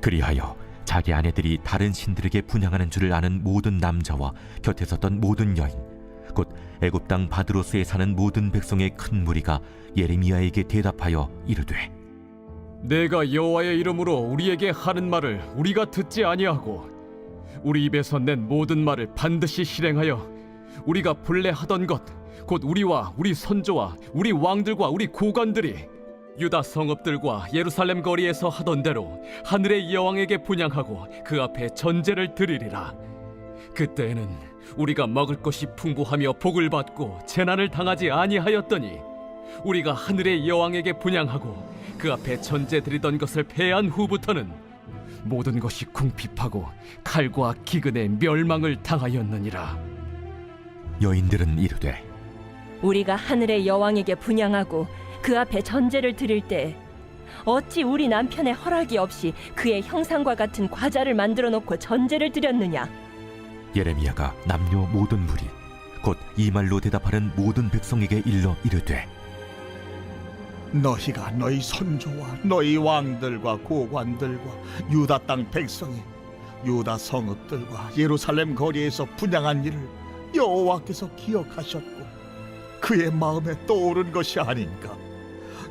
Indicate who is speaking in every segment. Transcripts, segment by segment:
Speaker 1: 그리하여 자기 아내들이 다른 신들에게 분향하는 줄을 아는 모든 남자와 곁에 섰던 모든 여인, 곧 애굽 땅 바드로스에 사는 모든 백성의 큰 무리가 예레미야에게 대답하여 이르되,
Speaker 2: 내가 여호와의 이름으로 우리에게 하는 말을 우리가 듣지 아니하고 우리 입에서 낸 모든 말을 반드시 실행하여 우리가 본래 하던 것, 곧 우리와 우리 선조와 우리 왕들과 우리 고관들이 유다 성읍들과 예루살렘 거리에서 하던 대로 하늘의 여왕에게 분향하고 그 앞에 전제를 드리리라. 그때에는 우리가 먹을 것이 풍부하며 복을 받고 재난을 당하지 아니하였더니 우리가 하늘의 여왕에게 분향하고 그 앞에 전제 드리던 것을 패한 후부터는 모든 것이 궁핍하고 칼과 기근에 멸망을 당하였느니라.
Speaker 1: 여인들은 이르되,
Speaker 3: 우리가 하늘의 여왕에게 분향하고 그 앞에 전제를 드릴 때 어찌 우리 남편의 허락이 없이 그의 형상과 같은 과자를 만들어 놓고 전제를 드렸느냐?
Speaker 1: 예레미야가 남녀 모든 무리 곧 이 말로 대답하는 모든 백성에게 일러 이르되,
Speaker 4: 너희가 너희 선조와 너희 왕들과 고관들과 유다 땅 백성이 유다 성읍들과 예루살렘 거리에서 분향한 일을 여호와께서 기억하셨고 그의 마음에 떠오른 것이 아닌가.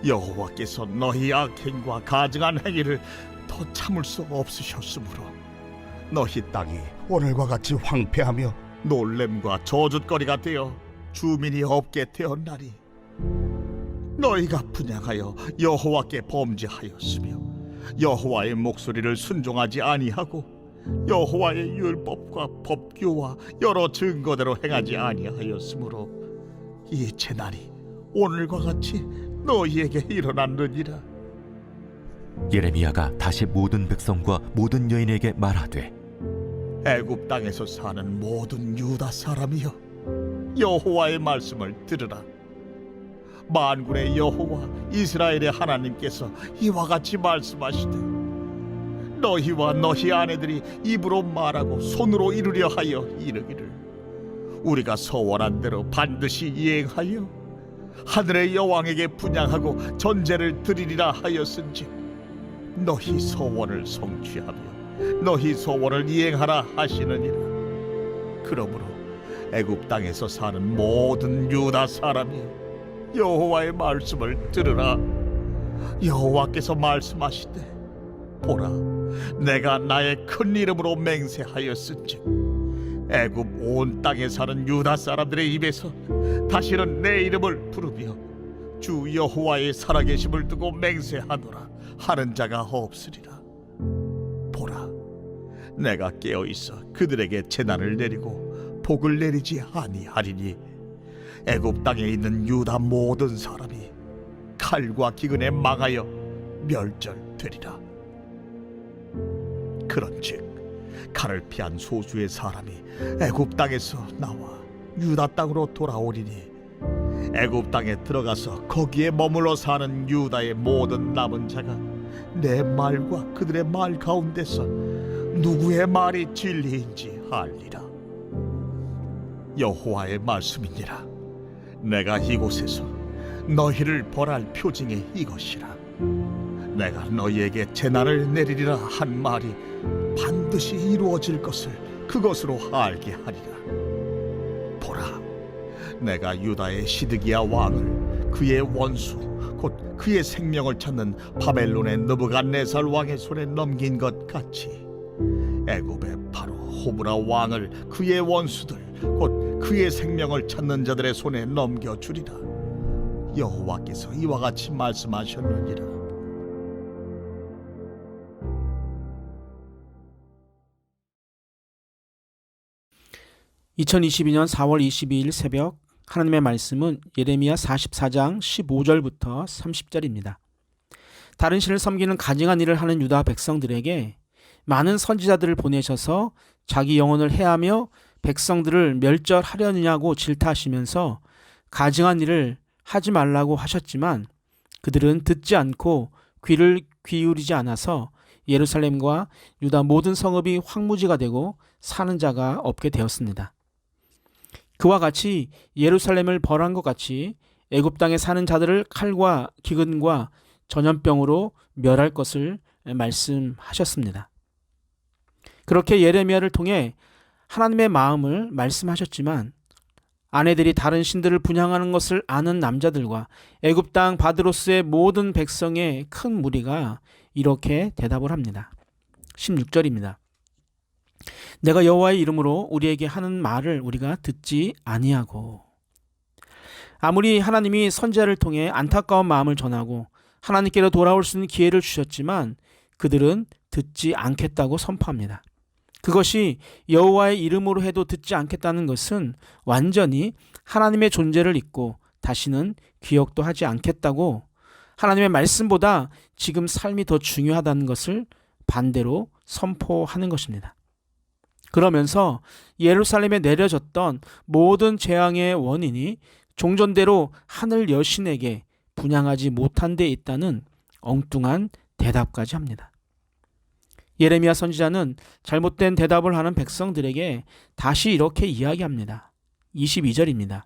Speaker 4: 여호와께서 너희 악행과 가증한 행위를 더 참을 수 없으셨으므로 너희 땅이 오늘과 같이 황폐하며 놀램과 저주거리가 되어 주민이 없게 되었나니, 너희가 분향하여 여호와께 범죄하였으며 여호와의 목소리를 순종하지 아니하고 여호와의 율법과 법규와 여러 증거대로 행하지 아니하였으므로 이 재난이 오늘과 같이 너희에게 일어났느니라.
Speaker 1: 예레미야가 다시 모든 백성과 모든 여인에게 말하되,
Speaker 4: 애굽 땅에서 사는 모든 유다 사람이여, 여호와의 말씀을 들으라. 만군의 여호와 이스라엘의 하나님께서 이와 같이 말씀하시되, 너희와 너희 아내들이 입으로 말하고 손으로 이루려 하여 이르기를, 우리가 서원한 대로 반드시 이행하여 하늘의 여왕에게 분향하고 전제를 드리리라 하였은즉 너희 소원을 성취하며 너희 소원을 이행하라 하시느니라. 그러므로 애굽 땅에서 사는 모든 유다 사람이 여호와의 말씀을 들으라. 여호와께서 말씀하시되, 보라, 내가 나의 큰 이름으로 맹세하였은즉 애굽 온 땅에 사는 유다 사람들의 입에서 다시는 내 이름을 부르며 주 여호와의 살아계심을 두고 맹세하노라 하는 자가 없으리라. 보라, 내가 깨어있어 그들에게 재난을 내리고 복을 내리지 아니하리니 애굽 땅에 있는 유다 모든 사람이 칼과 기근에 망하여 멸절되리라. 그런즉 칼을 피한 소수의 사람이 애굽 땅에서 나와 유다 땅으로 돌아오리니 애굽 땅에 들어가서 거기에 머물러 사는 유다의 모든 남은 자가 내 말과 그들의 말 가운데서 누구의 말이 진리인지 알리라. 여호와의 말씀이니라. 내가 이곳에서 너희를 벌할 표징이 이것이라. 내가 너희에게 재난을 내리리라 한 말이 반드시 이루어질 것을 그것으로 알게 하리라. 보라, 내가 유다의 시드기야 왕을 그의 원수 곧 그의 생명을 찾는 바벨론의 느부갓네살 왕의 손에 넘긴 것 같이 애굽의 바로 호브라 왕을 그의 원수들 곧 그의 생명을 찾는 자들의 손에 넘겨주리라. 여호와께서 이와 같이 말씀하셨느니라.
Speaker 5: 2022년 4월 22일 새벽 하나님의 말씀은 예레미야 44장 15절부터 30절입니다. 다른 신을 섬기는 가증한 일을 하는 유다 백성들에게 많은 선지자들을 보내셔서 자기 영혼을 해하며 백성들을 멸절하려느냐고 질타하시면서 가증한 일을 하지 말라고 하셨지만 그들은 듣지 않고 귀를 기울이지 않아서 예루살렘과 유다 모든 성읍이 황무지가 되고 사는 자가 없게 되었습니다. 그와 같이 예루살렘을 벌한 것 같이 애굽 땅에 사는 자들을 칼과 기근과 전염병으로 멸할 것을 말씀하셨습니다. 그렇게 예레미야를 통해 하나님의 마음을 말씀하셨지만 아내들이 다른 신들을 분향하는 것을 아는 남자들과 애굽 땅 바드로스의 모든 백성의 큰 무리가 이렇게 대답을 합니다. 16절입니다. 내가 여호와의 이름으로 우리에게 하는 말을 우리가 듣지 아니하고. 아무리 하나님이 선지자를 통해 안타까운 마음을 전하고 하나님께로 돌아올 수 있는 기회를 주셨지만 그들은 듣지 않겠다고 선포합니다. 그것이 여호와의 이름으로 해도 듣지 않겠다는 것은 완전히 하나님의 존재를 잊고 다시는 기억도 하지 않겠다고, 하나님의 말씀보다 지금 삶이 더 중요하다는 것을 반대로 선포하는 것입니다. 그러면서 예루살렘에 내려졌던 모든 재앙의 원인이 종전대로 하늘 여신에게 분향하지 못한 데 있다는 엉뚱한 대답까지 합니다. 예레미야 선지자는 잘못된 대답을 하는 백성들에게 다시 이렇게 이야기합니다. 22절입니다.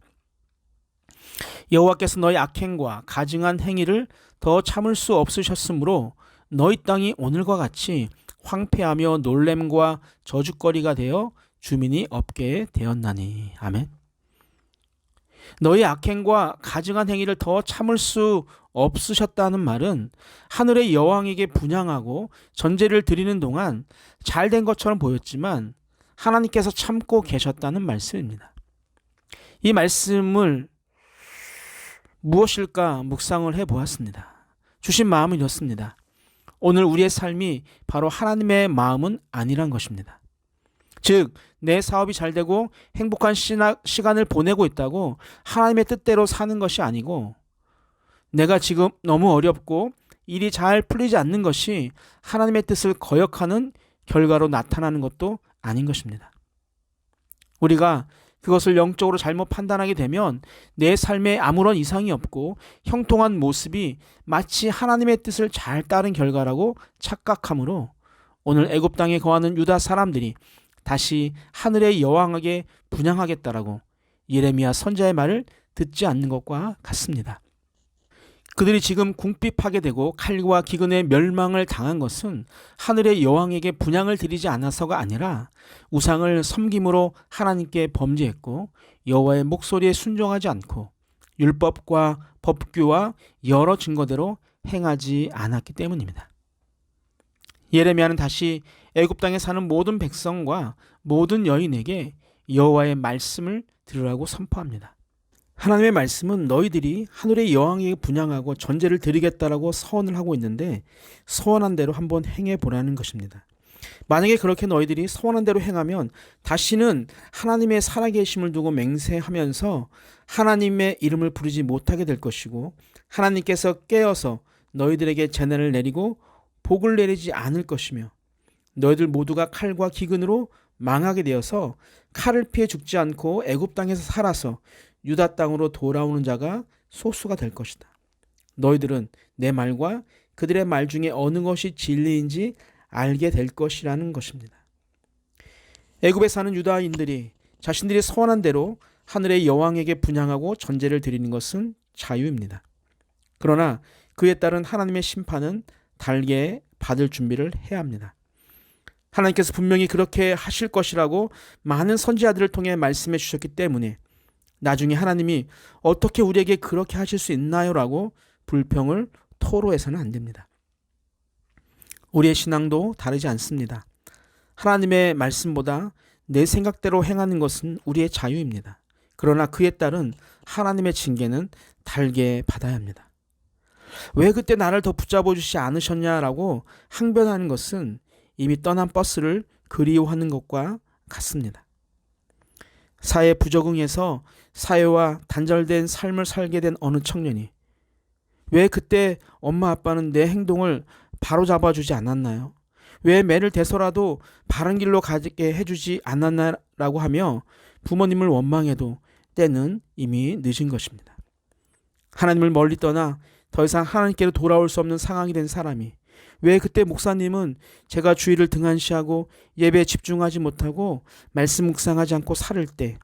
Speaker 5: 여호와께서 너희 악행과 가증한 행위를 더 참을 수 없으셨으므로 너희 땅이 오늘과 같이 황폐하며 놀램과 저주거리가 되어 주민이 없게 되었나니. 아멘. 너희 악행과 가증한 행위를 더 참을 수 없으셨다는 말은 하늘의 여왕에게 분향하고 전제를 드리는 동안 잘된 것처럼 보였지만 하나님께서 참고 계셨다는 말씀입니다. 이 말씀을 무엇일까 묵상을 해보았습니다. 주신 마음은 이렇습니다. 오늘 우리의 삶이 바로 하나님의 마음은 아니란 것입니다. 즉, 내 사업이 잘 되고 행복한 시간을 보내고 있다고 하나님의 뜻대로 사는 것이 아니고, 내가 지금 너무 어렵고 일이 잘 풀리지 않는 것이 하나님의 뜻을 거역하는 결과로 나타나는 것도 아닌 것입니다. 우리가 그것을 영적으로 잘못 판단하게 되면 내 삶에 아무런 이상이 없고 형통한 모습이 마치 하나님의 뜻을 잘 따른 결과라고 착각하므로 오늘 애굽 땅에 거하는 유다 사람들이 다시 하늘의 여왕에게 분향하겠다라고 예레미야 선지자의 말을 듣지 않는 것과 같습니다. 그들이 지금 궁핍하게 되고 칼과 기근의 멸망을 당한 것은 하늘의 여왕에게 분향을 드리지 않아서가 아니라 우상을 섬김으로 하나님께 범죄했고 여호와의 목소리에 순종하지 않고 율법과 법규와 여러 증거대로 행하지 않았기 때문입니다. 예레미야는 다시 애굽 땅에 사는 모든 백성과 모든 여인에게 여호와의 말씀을 들으라고 선포합니다. 하나님의 말씀은 너희들이 하늘의 여왕에게 분향하고 전제를 드리겠다라고 서원을 하고 있는데 서원한 대로 한번 행해 보라는 것입니다. 만약에 그렇게 너희들이 서원한 대로 행하면 다시는 하나님의 살아계심을 두고 맹세하면서 하나님의 이름을 부르지 못하게 될 것이고 하나님께서 깨어서 너희들에게 재난을 내리고 복을 내리지 않을 것이며 너희들 모두가 칼과 기근으로 망하게 되어서 칼을 피해 죽지 않고 애굽 땅에서 살아서 유다 땅으로 돌아오는 자가 소수가 될 것이다. 너희들은 내 말과 그들의 말 중에 어느 것이 진리인지 알게 될 것이라는 것입니다. 애굽에 사는 유다인들이 자신들이 서원한 대로 하늘의 여왕에게 분향하고 전제를 드리는 것은 자유입니다. 그러나 그에 따른 하나님의 심판은 달게 받을 준비를 해야 합니다. 하나님께서 분명히 그렇게 하실 것이라고 많은 선지자들을 통해 말씀해 주셨기 때문에 나중에 하나님이 어떻게 우리에게 그렇게 하실 수 있나요? 라고 불평을 토로해서는 안 됩니다. 우리의 신앙도 다르지 않습니다. 하나님의 말씀보다 내 생각대로 행하는 것은 우리의 자유입니다. 그러나 그에 따른 하나님의 징계는 달게 받아야 합니다. 왜 그때 나를 더 붙잡아 주지 않으셨냐라고 항변하는 것은 이미 떠난 버스를 그리워하는 것과 같습니다. 사회 부적응해서 사회와 단절된 삶을 살게 된 어느 청년이 왜 그때 엄마 아빠는 내 행동을 바로 잡아주지 않았나요? 왜 매를 대서라도 바른 길로 가게 해주지 않았나라고 하며 부모님을 원망해도 때는 이미 늦은 것입니다. 하나님을 멀리 떠나 더 이상 하나님께로 돌아올 수 없는 상황이 된 사람이 왜 그때 목사님은 제가 주의를 등한시하고 예배에 집중하지 못하고 말씀 묵상하지 않고 살을 때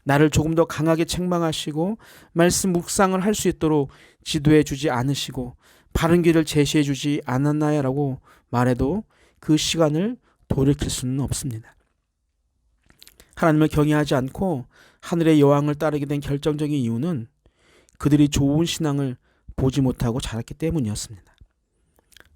Speaker 5: 나를 조금 더 강하게 책망하시고 말씀 묵상을 할 수 있도록 지도해 주지 않으시고 바른 길을 제시해 주지 않았나요? 라고 말해도 그 시간을 돌이킬 수는 없습니다. 하나님을 경외하지 않고 하늘의 여왕을 따르게 된 결정적인 이유는 그들이 좋은 신앙을 보지 못하고 자랐기 때문이었습니다.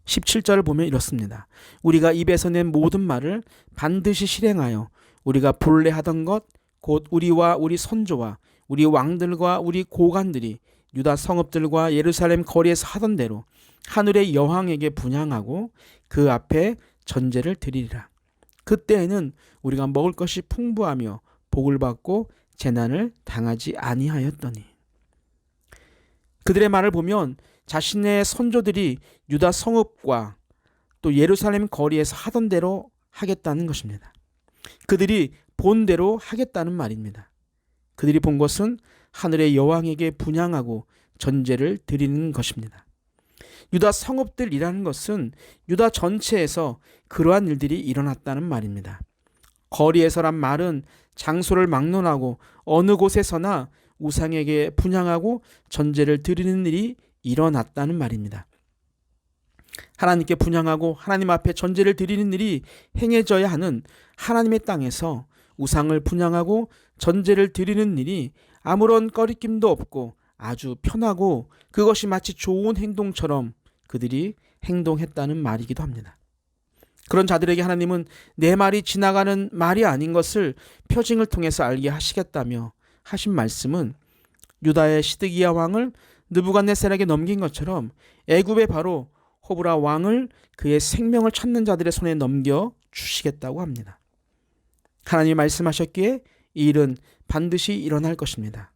Speaker 5: 17절을 보면 이렇습니다. 우리가 입에서 낸 모든 말을 반드시 실행하여 우리가 본래 하던 것 곧 우리와 우리 선조와 우리 왕들과 우리 고관들이 유다 성읍들과 예루살렘 거리에서 하던 대로 하늘의 여왕에게 분향하고 그 앞에 전제를 드리리라. 그때에는 우리가 먹을 것이 풍부하며 복을 받고 재난을 당하지 아니하였더니. 그들의 말을 보면 자신의 선조들이 유다 성읍과 또 예루살렘 거리에서 하던 대로 하겠다는 것입니다. 그들이 본 대로 하겠다는 말입니다. 그들이 본 것은 하늘의 여왕에게 분향하고 전제를 드리는 것입니다. 유다 성읍들이라는 것은 유다 전체에서 그러한 일들이 일어났다는 말입니다. 거리에서란 말은 장소를 막론하고 어느 곳에서나 우상에게 분향하고 전제를 드리는 일이 일어났다는 말입니다. 하나님께 분향하고 하나님 앞에 전제를 드리는 일이 행해져야 하는 하나님의 땅에서 우상을 분향하고 전제를 드리는 일이 아무런 꺼리낌도 없고 아주 편하고 그것이 마치 좋은 행동처럼 그들이 행동했다는 말이기도 합니다. 그런 자들에게 하나님은 내 말이 지나가는 말이 아닌 것을 표징을 통해서 알게 하시겠다며 하신 말씀은 유다의 시드기야 왕을 느부갓네살에게 넘긴 것처럼 애굽의 바로 호브라 왕을 그의 생명을 찾는 자들의 손에 넘겨 주시겠다고 합니다. 하나님이 말씀하셨기에 이 일은 반드시 일어날 것입니다.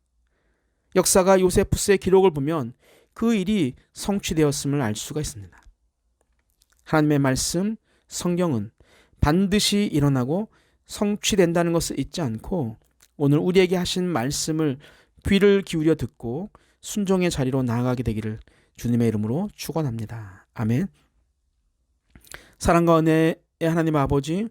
Speaker 5: 역사가 요세푸스의 기록을 보면 그 일이 성취되었음을 알 수가 있습니다. 하나님의 말씀, 성경은 반드시 일어나고 성취된다는 것을 잊지 않고 오늘 우리에게 하신 말씀을 귀를 기울여 듣고 순종의 자리로 나아가게 되기를 주님의 이름으로 축원합니다. 아멘. 사랑과 은혜의 하나님 아버지,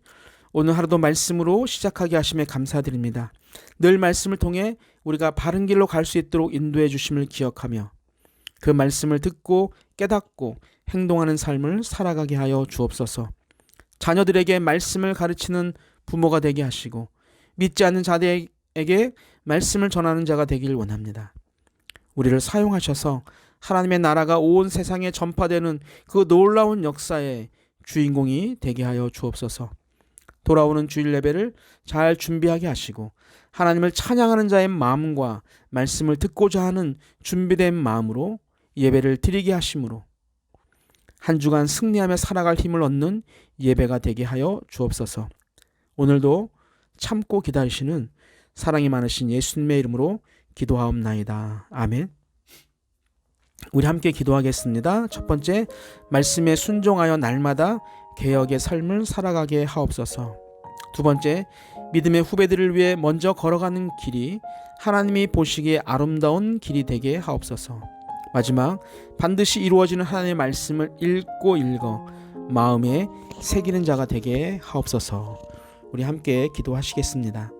Speaker 5: 오늘 하루도 말씀으로 시작하게 하심에 감사드립니다. 늘 말씀을 통해 우리가 바른 길로 갈 수 있도록 인도해 주심을 기억하며 그 말씀을 듣고 깨닫고 행동하는 삶을 살아가게 하여 주옵소서. 자녀들에게 말씀을 가르치는 부모가 되게 하시고 믿지 않는 자들에게 말씀을 전하는 자가 되길 원합니다. 우리를 사용하셔서 하나님의 나라가 온 세상에 전파되는 그 놀라운 역사의 주인공이 되게 하여 주옵소서. 돌아오는 주일 예배를 잘 준비하게 하시고 하나님을 찬양하는 자의 마음과 말씀을 듣고자 하는 준비된 마음으로 예배를 드리게 하심으로 한 주간 승리하며 살아갈 힘을 얻는 예배가 되게 하여 주옵소서. 오늘도 참고 기다리시는 사랑이 많으신 예수님의 이름으로 기도하옵나이다. 아멘. 우리 함께 기도하겠습니다. 첫 번째, 말씀에 순종하여 날마다 개혁의 삶을 살아가게 하옵소서. 두 번째, 믿음의 후배들을 위해 먼저 걸어가는 길이 하나님이 보시기에 아름다운 길이 되게 하옵소서. 마지막, 반드시 이루어지는 하나님의 말씀을 읽고 읽어 마음에 새기는 자가 되게 하옵소서. 우리 함께 기도하시겠습니다.